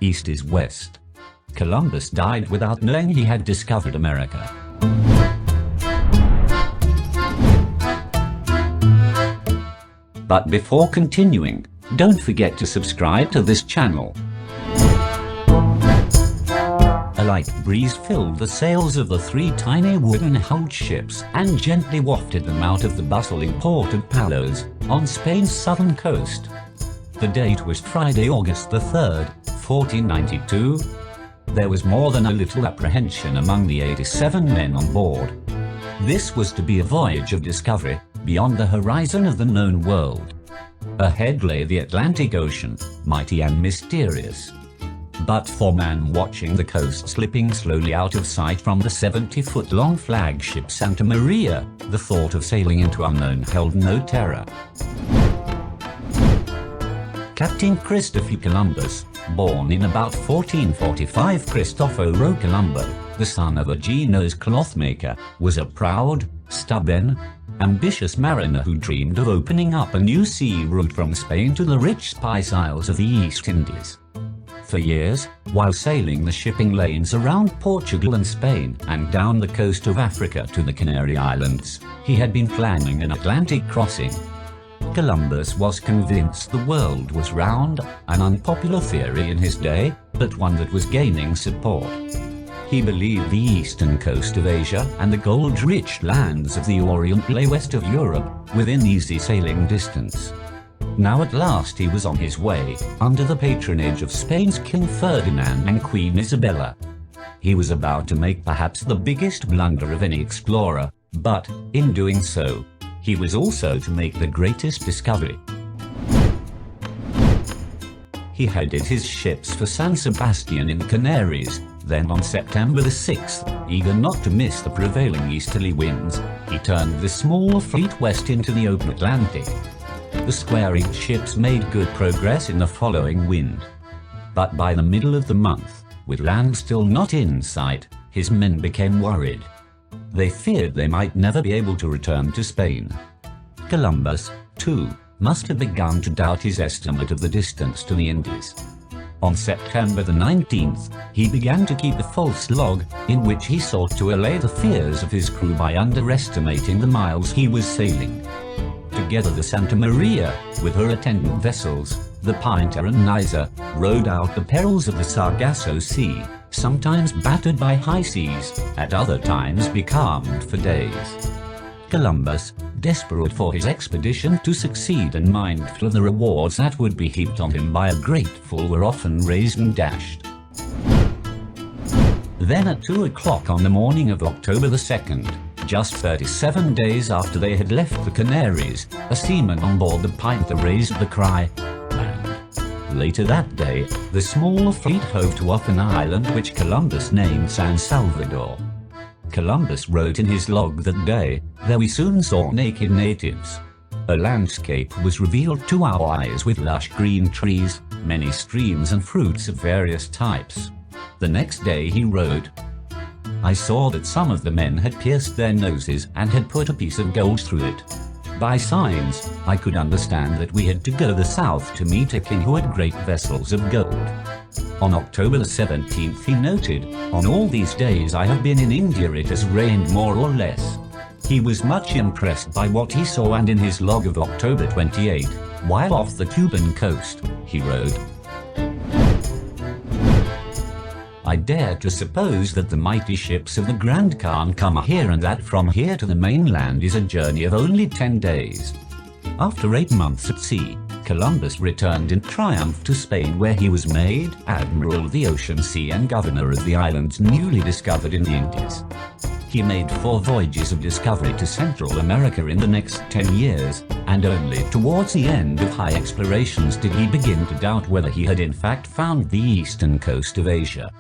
East is west. Columbus died without knowing he had discovered America. But before continuing, don't forget to subscribe to this channel. A light breeze filled the sails of the 3 tiny wooden-hulled ships and gently wafted them out of the bustling port of Palos, on Spain's southern coast. The date was Friday, August the 3rd, 1492. There was more than a little apprehension among the 87 men on board. This was to be a voyage of discovery, beyond the horizon of the known world. Ahead lay the Atlantic Ocean, mighty and mysterious. But for man watching the coast slipping slowly out of sight from the 70-foot-long flagship Santa Maria, the thought of sailing into unknown held no terror. Captain Cristoforo Columbus, born in about 1445, Cristoforo Columbo, the son of a Genoese clothmaker, was a proud, stubborn, ambitious mariner who dreamed of opening up a new sea route from Spain to the rich spice isles of the East Indies. For years, while sailing the shipping lanes around Portugal and Spain and down the coast of Africa to the Canary Islands, he had been planning an Atlantic crossing. Columbus was convinced the world was round, an unpopular theory in his day, but one that was gaining support. He believed the eastern coast of Asia and the gold-rich lands of the Orient lay west of Europe, within easy sailing distance. Now at last he was on his way, under the patronage of Spain's King Ferdinand and Queen Isabella. He was about to make perhaps the biggest blunder of any explorer, but, in doing so, he was also to make the greatest discovery. He headed his ships for San Sebastian in the Canaries. Then on September the 6th, eager not to miss the prevailing easterly winds, he turned the small fleet west into the open Atlantic. The square-rigged ships made good progress in the following wind. But by the middle of the month, with land still not in sight, his men became worried. They feared they might never be able to return to Spain. Columbus, too, must have begun to doubt his estimate of the distance to the Indies. On September the 19th, he began to keep a false log, in which he sought to allay the fears of his crew by underestimating the miles he was sailing. Together the Santa Maria, with her attendant vessels, the Pinta and Niza, rode out the perils of the Sargasso Sea, sometimes battered by high seas, at other times becalmed for days. Columbus, desperate for his expedition to succeed and mindful of the rewards that would be heaped on him by a great fool, were often raised and dashed. Then at 2 o'clock on the morning of October the 2nd, just 37 days after they had left the Canaries, a seaman on board the Pinta raised the cry, "Land." Later that day, the small fleet hove to off an island which Columbus named San Salvador. Columbus wrote in his log that day, "There we soon saw naked natives. A landscape was revealed to our eyes with lush green trees, many streams and fruits of various types." The next day he wrote, "I saw that some of the men had pierced their noses and had put a piece of gold through it. By signs, I could understand that we had to go the south to meet a king who had great vessels of gold." On October the 17th he noted, "On all these days I have been in India, it has rained more or less." He was much impressed by what he saw, and in his log of October 28, while off the Cuban coast, he wrote, "I dare to suppose that the mighty ships of the Grand Khan come here, and that from here to the mainland is a journey of only 10 days. After 8 months at sea, Columbus returned in triumph to Spain, where he was made Admiral of the Ocean Sea and Governor of the islands newly discovered in the Indies. He made 4 voyages of discovery to Central America in the next 10 years, and only towards the end of high explorations did he begin to doubt whether he had in fact found the eastern coast of Asia.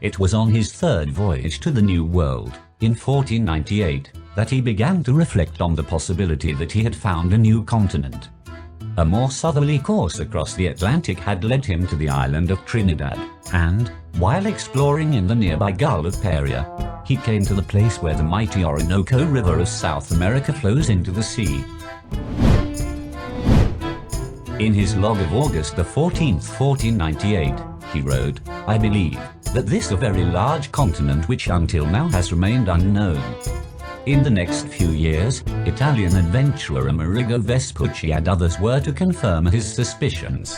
It was on his 3rd voyage to the New World, in 1498, that he began to reflect on the possibility that he had found a new continent. A more southerly course across the Atlantic had led him to the island of Trinidad, and, while exploring in the nearby Gulf of Paria, he came to the place where the mighty Orinoco River of South America flows into the sea. In his log of August the 14th, 1498, he wrote, "I believe that this is a very large continent which until now has remained unknown." In the next few years, Italian adventurer Amerigo Vespucci and others were to confirm his suspicions.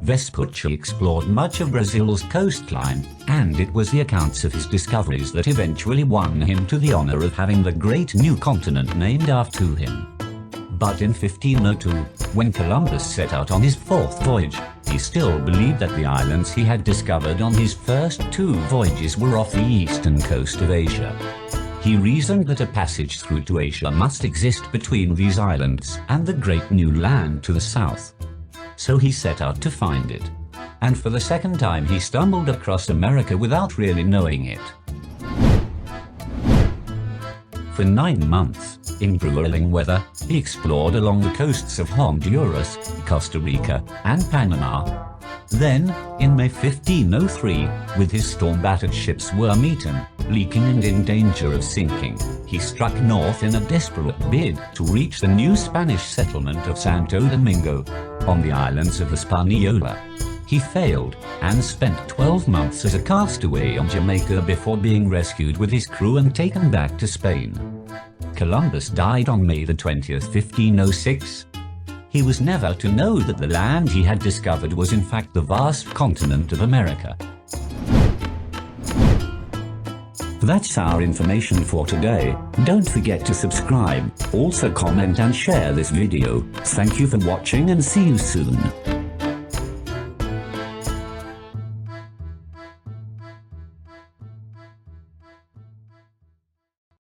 Vespucci explored much of Brazil's coastline, and it was the accounts of his discoveries that eventually won him to the honor of having the great new continent named after him. But in 1502, when Columbus set out on his fourth voyage, he still believed that the islands he had discovered on his first two voyages were off the eastern coast of Asia. He reasoned that a passage through to Asia must exist between these islands and the great new land to the south. So he set out to find it. And for the second time he stumbled across America without really knowing it. For 9 months, in grueling weather, he explored along the coasts of Honduras, Costa Rica, and Panama. Then, in May 1503, with his storm-battered ships worm-eaten, leaking and in danger of sinking, he struck north in a desperate bid to reach the new Spanish settlement of Santo Domingo, on the islands of Hispaniola. He failed, and spent 12 months as a castaway on Jamaica before being rescued with his crew and taken back to Spain. Columbus died on May 20th, 1506. He was never to know that the land he had discovered was in fact the vast continent of America. That's our information for today. Don't forget to subscribe, also comment and share this video. Thank you for watching and see you soon.